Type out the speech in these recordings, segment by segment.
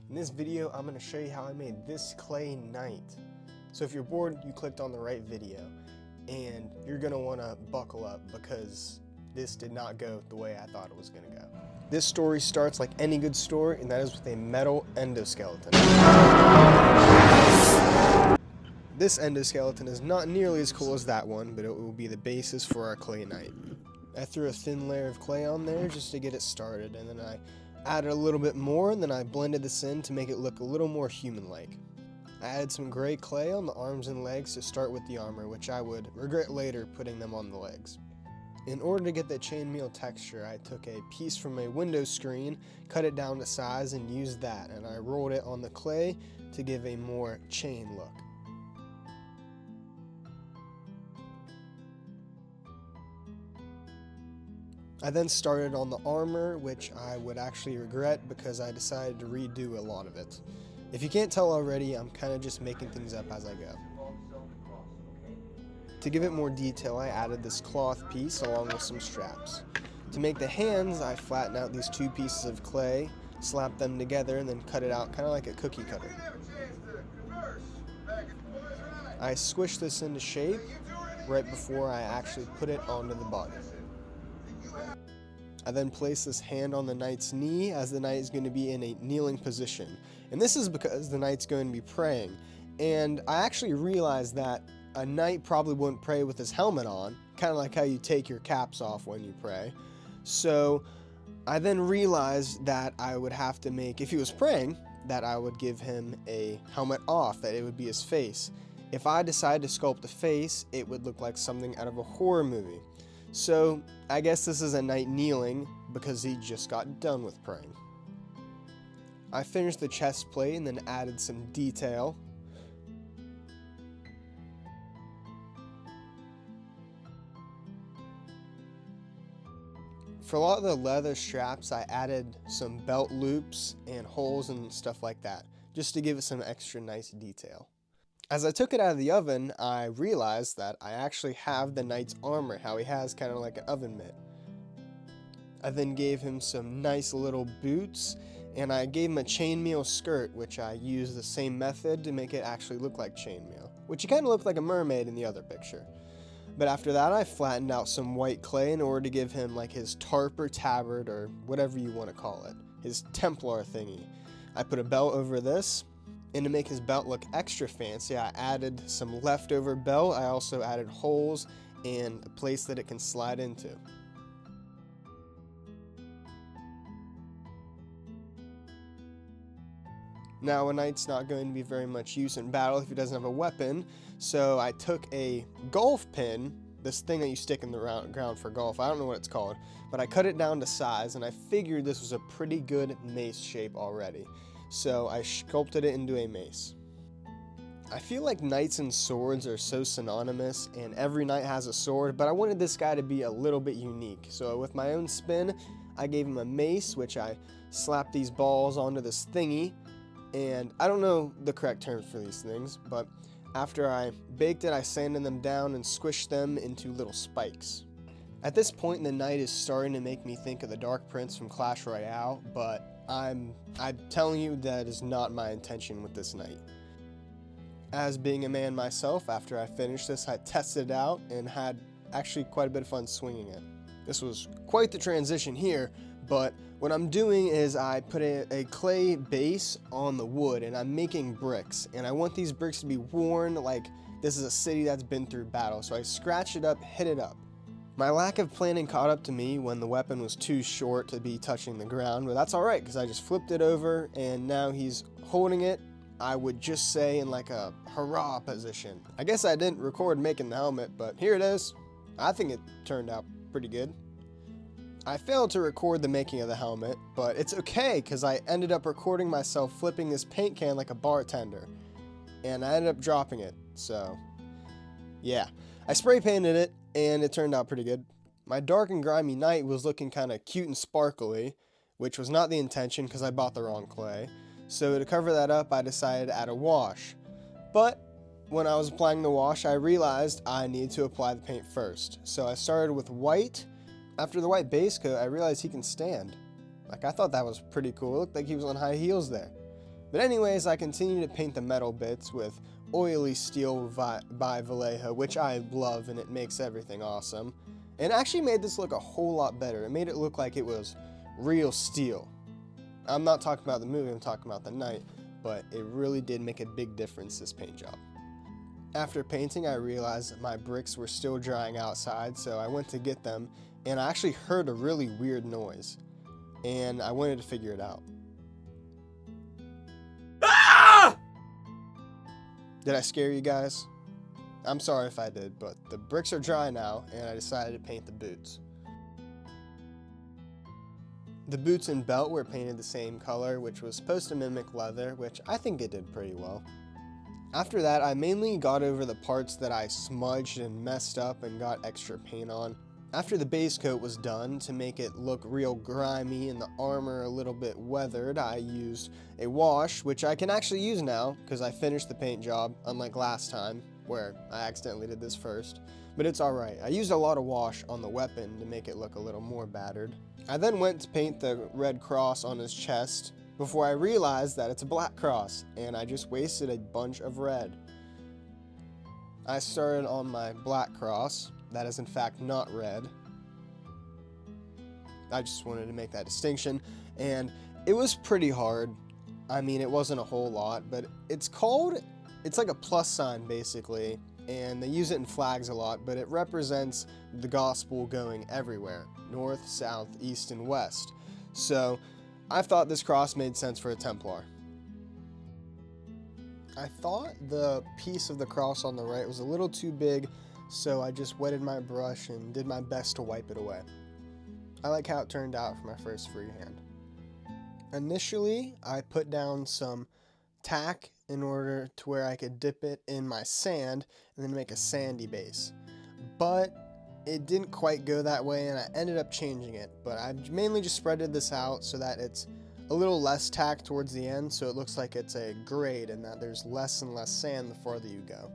In this video, I'm going to show you how I made this clay knight. So if you're bored, you clicked on the right video, and you're going to want to buckle up because this did not go the way I thought it was going to go. This story starts like any good story, and that is with a metal endoskeleton. This endoskeleton is not nearly as cool as that one, but it will be the basis for our clay knight. I threw a thin layer of clay on there just to get it started, and then I added a little bit more, and then I blended this in to make it look a little more human-like. I added some gray clay on the arms and legs to start with the armor, which I would regret later putting them on the legs. In order to get that chainmail texture, I took a piece from a window screen, cut it down to size, and used that, and I rolled it on the clay to give a more chain look. I then started on the armor, which I would actually regret because I decided to redo a lot of it. If you can't tell already, I'm kind of just making things up as I go. To give it more detail, I added this cloth piece along with some straps. To make the hands, I flattened out these two pieces of clay, slapped them together, and then cut it out kind of like a cookie cutter. I squished this into shape right before I actually put it onto the body. I then place this hand on the knight's knee as the knight is going to be in a kneeling position. And this is because the knight's going to be praying. And I actually realized that a knight probably wouldn't pray with his helmet on, kind of like how you take your caps off when you pray. So I then realized that I would have to make, if he was praying, that I would give him a helmet off, that it would be his face. If I decided to sculpt a face, it would look like something out of a horror movie. So I guess this is a knight kneeling because he just got done with praying. I finished the chest plate and then added some detail. For a lot of the leather straps, I added some belt loops and holes and stuff like that, just to give it some extra nice detail. As I took it out of the oven, I realized that I actually have the knight's armor, how he has kind of like an oven mitt. I then gave him some nice little boots, and I gave him a chainmail skirt, which I used the same method to make it actually look like chainmail, which he kind of looked like a mermaid in the other picture. But after that, I flattened out some white clay in order to give him like his tarp or tabard or whatever you want to call it, his Templar thingy. I put a belt over this. And to make his belt look extra fancy, I added some leftover belt. I also added holes and a place that it can slide into. Now, a knight's not going to be very much use in battle if he doesn't have a weapon, so I took a golf pin, this thing that you stick in the ground for golf, I don't know what it's called, but I cut it down to size, and I figured this was a pretty good mace shape already. So I sculpted it into a mace. I feel like knights and swords are so synonymous, and every knight has a sword, but I wanted this guy to be a little bit unique. So with my own spin, I gave him a mace, which I slapped these balls onto this thingy, and I don't know the correct terms for these things, but after I baked it, I sanded them down and squished them into little spikes. At this point, the knight is starting to make me think of the Dark Prince from Clash Royale, but I'm telling you that is not my intention with this knight. As being a man myself, after I finished this, I tested it out and had actually quite a bit of fun swinging it. This was quite the transition here, but what I'm doing is I put a clay base on the wood and I'm making bricks, and I want these bricks to be worn like this is a city that's been through battle. So I scratched it up, hit it up. My lack of planning caught up to me when the weapon was too short to be touching the ground, but that's alright because I just flipped it over and now he's holding it, I would just say, in like a hurrah position. I guess I didn't record making the helmet, but here it is. I think it turned out pretty good. I failed to record the making of the helmet, but it's okay because I ended up recording myself flipping this paint can like a bartender, and I ended up dropping it, so yeah. I spray painted it, and it turned out pretty good. My dark and grimy knight was looking kind of cute and sparkly, which was not the intention because I bought the wrong clay. So to cover that up, I decided to add a wash. But when I was applying the wash, I realized I needed to apply the paint first. So I started with white. After the white base coat, I realized he can stand. Like, I thought that was pretty cool. It looked like he was on high heels there. But anyways, I continue to paint the metal bits with oily steel by Vallejo, which I love, and it makes everything awesome. And it actually made this look a whole lot better. It made it look like it was real steel. I'm not talking about the movie, I'm talking about the night, but it really did make a big difference, this paint job. After painting, I realized that my bricks were still drying outside, so I went to get them, and I actually heard a really weird noise, and I wanted to figure it out. Ah! Did I scare you guys? I'm sorry if I did, but the bricks are dry now, and I decided to paint the boots. The boots and belt were painted the same color, which was supposed to mimic leather, which I think it did pretty well. After that, I mainly got over the parts that I smudged and messed up and got extra paint on. After the base coat was done, to make it look real grimy and the armor a little bit weathered, I used a wash, which I can actually use now because I finished the paint job, unlike last time, where I accidentally did this first. But it's alright. I used a lot of wash on the weapon to make it look a little more battered. I then went to paint the red cross on his chest before I realized that it's a black cross, and I just wasted a bunch of red. I started on my black cross. That is in fact not red. I just wanted to make that distinction, and it was pretty hard. I mean, it wasn't a whole lot, but it's like a plus sign basically, and they use it in flags a lot, but it represents the gospel going everywhere, north, south, east, and west. So I thought this cross made sense for a Templar. I thought the piece of the cross on the right was a little too big, so I just wetted my brush and did my best to wipe it away. I like how it turned out for my first freehand. Initially, I put down some tack in order to where I could dip it in my sand and then make a sandy base. But it didn't quite go that way, and I ended up changing it. But I mainly just spreaded this out so that it's a little less tack towards the end, so it looks like it's a grade and that there's less and less sand the farther you go.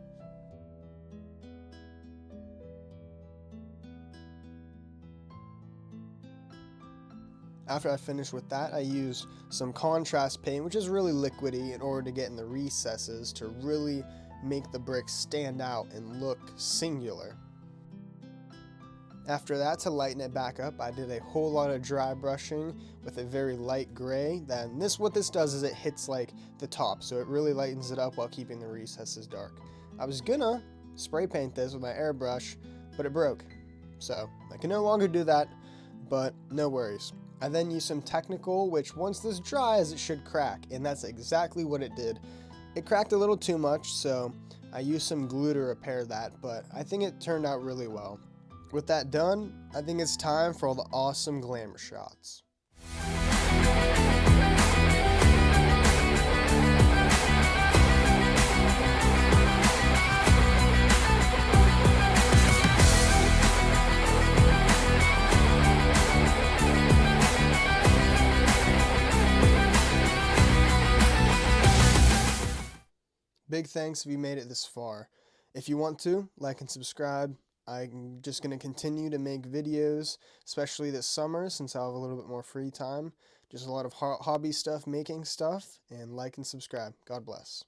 After I finished with that, I used some contrast paint, which is really liquidy, in order to get in the recesses to really make the bricks stand out and look singular. After that, to lighten it back up, I did a whole lot of dry brushing with a very light gray. Then what this does is it hits like the top, so it really lightens it up while keeping the recesses dark. I was gonna spray paint this with my airbrush, but it broke, so I can no longer do that, but no worries. I then used some technical, which once this dries, it should crack, and that's exactly what it did. It cracked a little too much, so I used some glue to repair that, but I think it turned out really well. With that done, I think it's time for all the awesome glamour shots. Big thanks if you made it this far. If you want to, like and subscribe. I'm just going to continue to make videos, especially this summer since I'll have a little bit more free time. Just a lot of hobby stuff, making stuff, and like and subscribe. God bless.